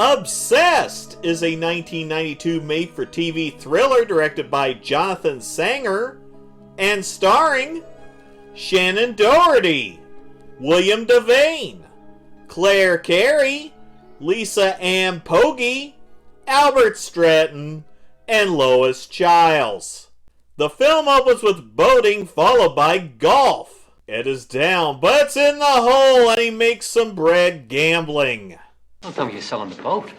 Obsessed is a 1992 made-for-TV thriller directed by Jonathan Sanger and starring Shannen Doherty, William Devane, Clare Carey, Lisa Ann Poggi, Albert Stratton, and Lois Chiles. The film opens with boating followed by golf. Ed is down, but it's in the hole and he makes some bread gambling. Don't tell me you're selling the boat.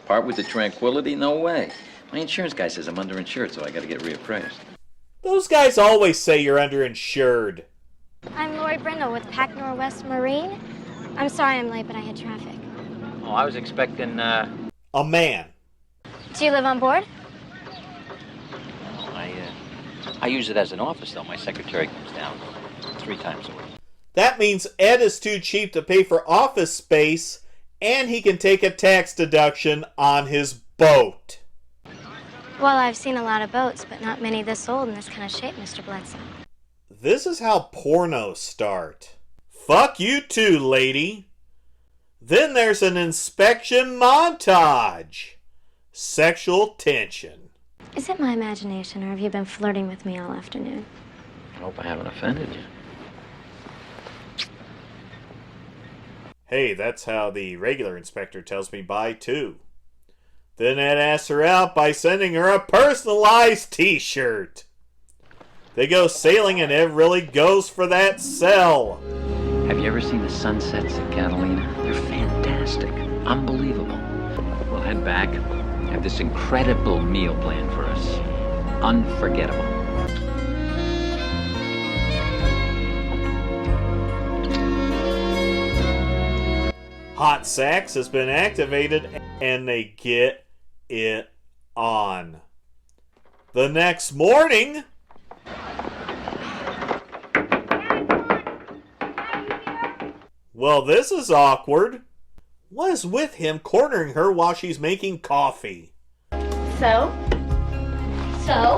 Part with the Tranquility? No way. My insurance guy says I'm underinsured, so I gotta get reappraised. Those guys always say you're underinsured. I'm Lori Brindle with Pac Norwest Marine. I'm sorry I'm late, but I had traffic. Oh, I was expecting, A man. Do you live on board? I use it as an office, though. My secretary comes down 3 times a week. That means Ed is too cheap to pay for office space, and he can take a tax deduction on his boat. Well, I've seen a lot of boats, but not many this old in this kind of shape, Mr. Bledsoe. This is how pornos start. Fuck you too, lady. Then there's an inspection montage. Sexual tension. Is it my imagination, or have you been flirting with me all afternoon? I hope I haven't offended you. Hey, that's how the regular inspector tells me bye, too. Then Ed asks her out by sending her a personalized t-shirt. They go sailing and Ed really goes for that cell. Have you ever seen the sunsets at Catalina? They're fantastic. Unbelievable. We'll head back, have this incredible meal planned for us. Unforgettable. Hot Sax has been activated and they get it on. The next morning... Well, this is awkward. What is with him cornering her while she's making coffee? So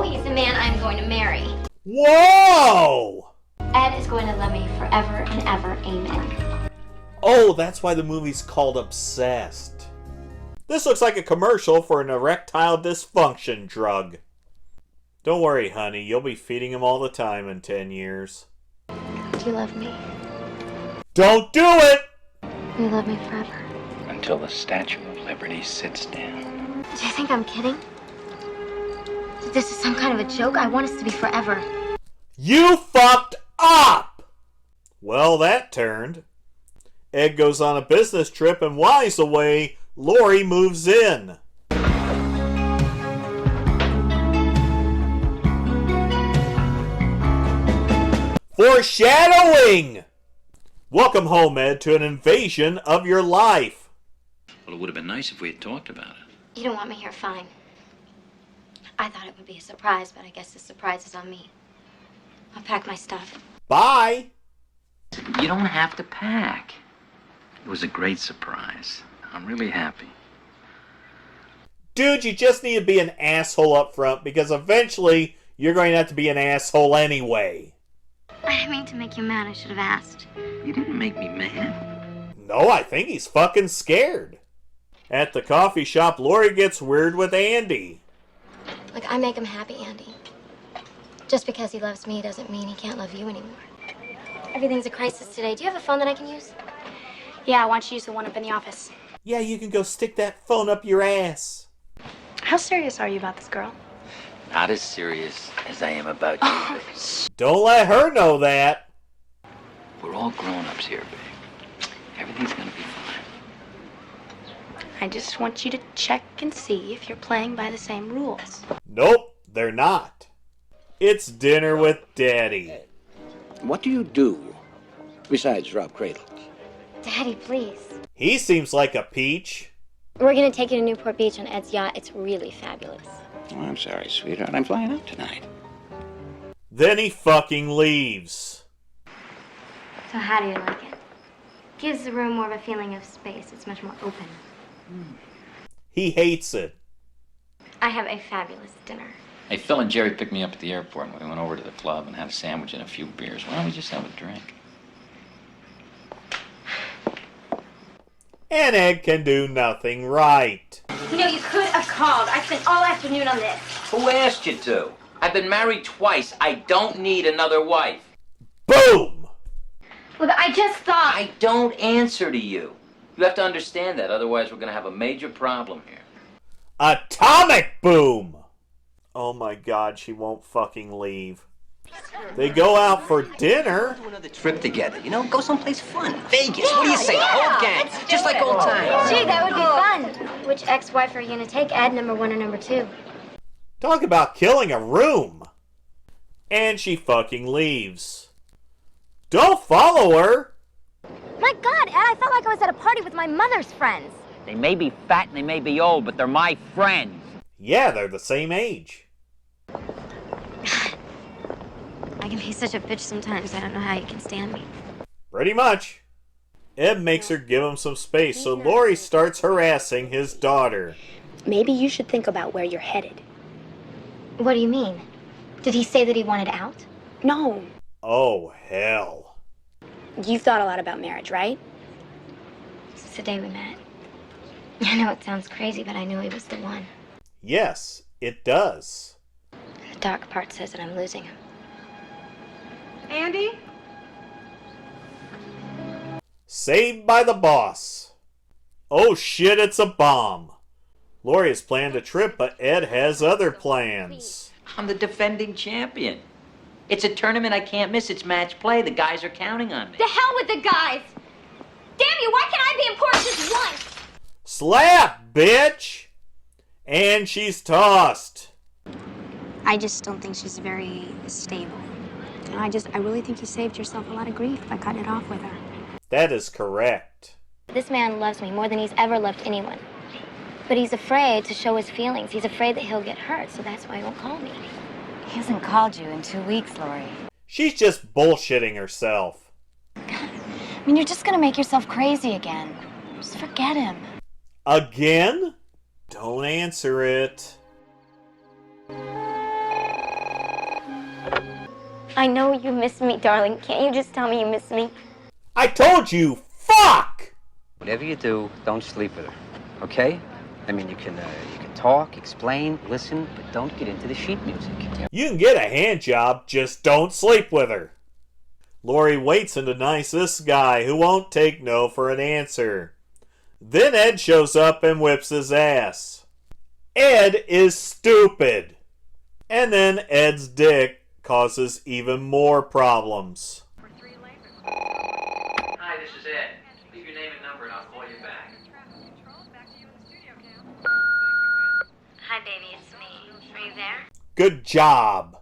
he's the man I'm going to marry. Whoa! Ed is going to love me forever and ever, amen. Oh, that's why the movie's called Obsessed. This looks like a commercial for an erectile dysfunction drug. Don't worry, honey. You'll be feeding him all the time in 10 years. Do you love me? Don't do it! You love me forever. Until the Statue of Liberty sits down. Do you think I'm kidding? This is some kind of a joke? I want us to be forever. You fucked up! Well, that turned. Ed goes on a business trip, and while he's away, Lori moves in. Foreshadowing! Welcome home, Ed, to an invasion of your life. Well, it would have been nice if we had talked about it. You don't want me here, fine. I thought it would be a surprise, but I guess the surprise is on me. I'll pack my stuff. Bye! You don't have to pack. It was a great surprise. I'm really happy. Dude, you just need to be an asshole up front, because eventually you're going to have to be an asshole anyway. I didn't mean to make you mad. I should have asked. You didn't make me mad. No, I think he's fucking scared. At the coffee shop, Lori gets weird with Andy. Look, I make him happy, Andy. Just because he loves me doesn't mean he can't love you anymore. Everything's a crisis today. Do you have a phone that I can use? Yeah, why don't you use the one up in the office? Yeah, you can go stick that phone up your ass. How serious are you about this girl? Not as serious as I am about you. Don't let her know that. We're all grown-ups here, babe. Everything's gonna be fine. I just want you to check and see if you're playing by the same rules. Nope, they're not. It's dinner with Daddy. What do you do besides rob cradles? Daddy, please. He seems like a peach. We're going to take you to Newport Beach on Ed's yacht. It's really fabulous. Oh, I'm sorry, sweetheart. I'm flying out tonight. Then he fucking leaves. So how do you like it? Gives the room more of a feeling of space. It's much more open. He hates it. I have a fabulous dinner. Hey, Phil and Jerry picked me up at the airport and we went over to the club and had a sandwich and a few beers. Why don't we just have a drink? and Ed can do nothing right. You know, you could have called. I spent all afternoon on this. Who asked you to? I've been married twice. I don't need another wife. Boom! Look, I just thought... I don't answer to you. You have to understand that, otherwise we're going to have a major problem here. Atomic boom! Oh my god, she won't fucking leave. They go out for dinner. Do another trip together, you know? Go someplace fun. Vegas, what do you say? The whole gang, just like old times. Gee, that would be fun. Which ex-wife are you gonna take, Ed, number 1 or number 2? Talk about killing a room. And she fucking leaves. Don't follow her. My God, Ed, I felt like I was at a party with my mother's friends. They may be fat and they may be old, but they're my friends. Yeah, they're the same age. I can be such a bitch sometimes. I don't know how you can stand me. Pretty much. Ed makes her give him some space, so Lori starts harassing his daughter. Maybe you should think about where you're headed. What do you mean? Did he say that he wanted out? No. Oh, hell. You've thought a lot about marriage, right? Since the day we met. I know it sounds crazy, but I knew he was the one. Yes, it does. The dark part says that I'm losing him. Andy? Saved by the boss. Oh shit, it's a bomb. Lori has planned a trip, but Ed has other plans. I'm the defending champion. It's a tournament I can't miss. It's match play. The guys are counting on me. The hell with the guys! Damn you, why can't I be important just once? Slap, bitch! And she's tossed. I just don't think she's very stable. I really think you saved yourself a lot of grief by cutting it off with her. That is correct. This man loves me more than he's ever loved anyone. But he's afraid to show his feelings. He's afraid that he'll get hurt, so that's why he won't call me. He hasn't called you in 2 weeks, Lori. She's just bullshitting herself. I mean, you're just gonna make yourself crazy again. Just forget him. Again? Don't answer it. I know you miss me, darling. Can't you just tell me you miss me? I told you! Fuck! Whatever you do, don't sleep with her, okay? I mean, you can talk, explain, listen, but don't get into the sheet music. You can get a hand job, just don't sleep with her. Lori waits and denies this guy who won't take no for an answer. Then Ed shows up and whips his ass. Ed is stupid. And then Ed's dick causes even more problems. Hi, this is Ed. Leave your name and number and I'll call you back. Hi, baby, it's me. Are you there? Good job.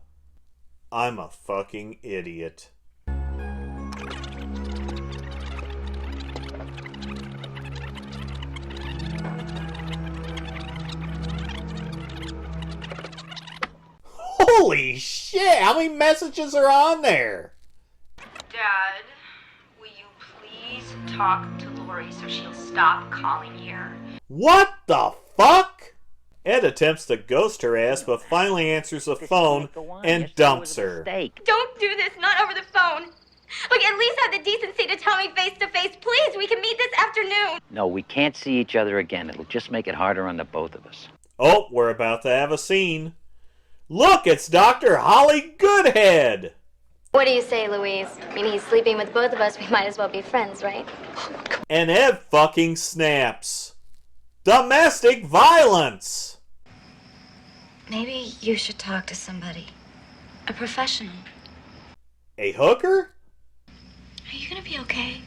I'm a fucking idiot. Holy shit, how many messages are on there? Dad, will you please talk to Lori so she'll stop calling here? What the fuck? Ed attempts to ghost her ass, but finally answers the phone and dumps her. Don't do this, not over the phone. Look, at least have the decency to tell me face to face. Please, we can meet this afternoon. No, we can't see each other again. It'll just make it harder on the both of us. Oh, we're about to have a scene. Look, it's Dr. Holly Goodhead. What do you say, Louise? I mean, he's sleeping with both of us. We might as well be friends, right? And Ed fucking snaps. Domestic violence. Maybe you should talk to somebody. A professional. A hooker? Are you gonna be okay?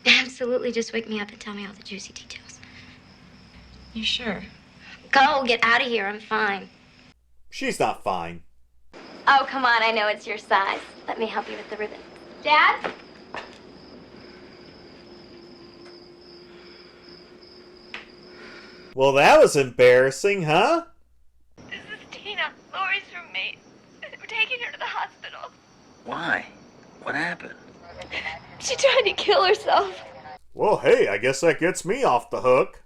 Absolutely. Just wake me up and tell me all the juicy details. You sure? Go, get out of here. I'm fine. She's not fine. Oh, come on. I know it's your size. Let me help you with the ribbon. Dad? Well, that was embarrassing, huh? This is Tina, Lori's roommate. We're taking her to the hospital. Why? What happened? She tried to kill herself. Well, hey, I guess that gets me off the hook.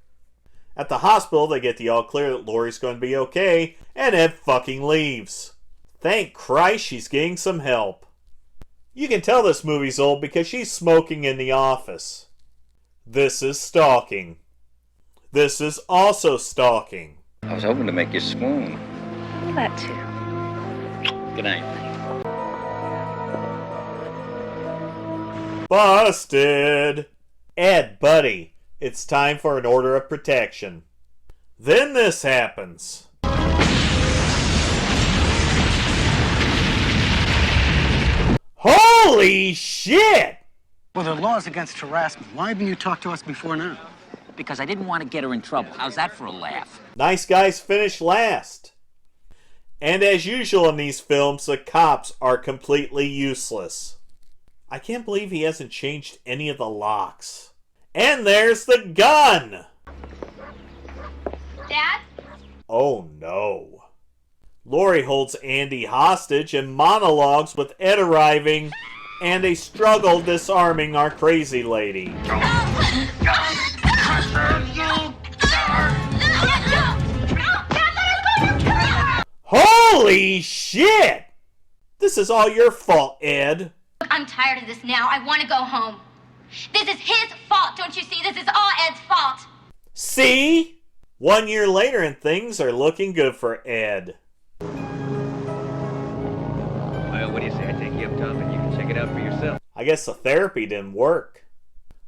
At the hospital, they get the all clear that Lori's going to be okay, and Ed fucking leaves. Thank Christ she's getting some help. You can tell this movie's old because she's smoking in the office. This is stalking. This is also stalking. I was hoping to make you swoon. Well, that too. Good night. Busted! Ed, buddy, it's time for an order of protection. Then this happens. Holy shit! Well, there are laws against harassment. Why haven't you talked to us before now? Because I didn't want to get her in trouble. How's that for a laugh? Nice guys finish last. And as usual in these films, the cops are completely useless. I can't believe he hasn't changed any of the locks. And there's the gun! Dad? Oh no. Laurie holds Andy hostage and monologues with Ed arriving and a struggle disarming our crazy lady. Holy shit! This is all your fault, Ed. I'm tired of this now. I want to go home. This is his fault, don't you see? This is all Ed's fault. See? 1 year later and things are looking good for Ed. Well, what do you say? I take you up top and you can check it out for yourself. I guess the therapy didn't work.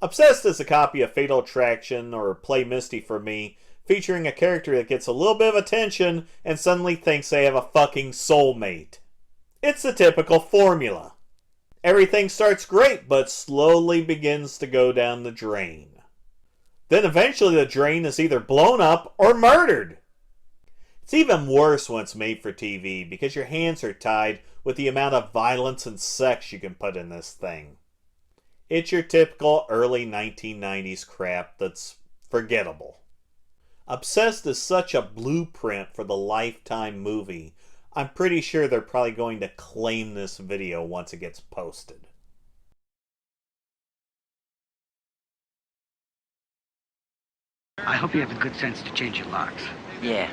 Obsessed is a copy of Fatal Attraction or Play Misty for me, featuring a character that gets a little bit of attention and suddenly thinks they have a fucking soulmate. It's the typical formula. Everything starts great, but slowly begins to go down the drain. Then eventually the drain is either blown up or murdered. It's even worse when it's made for TV because your hands are tied with the amount of violence and sex you can put in this thing. It's your typical early 1990s crap that's forgettable. Obsessed is such a blueprint for the Lifetime movie. I'm pretty sure they're probably going to claim this video once it gets posted. I hope you have the good sense to change your locks. Yeah.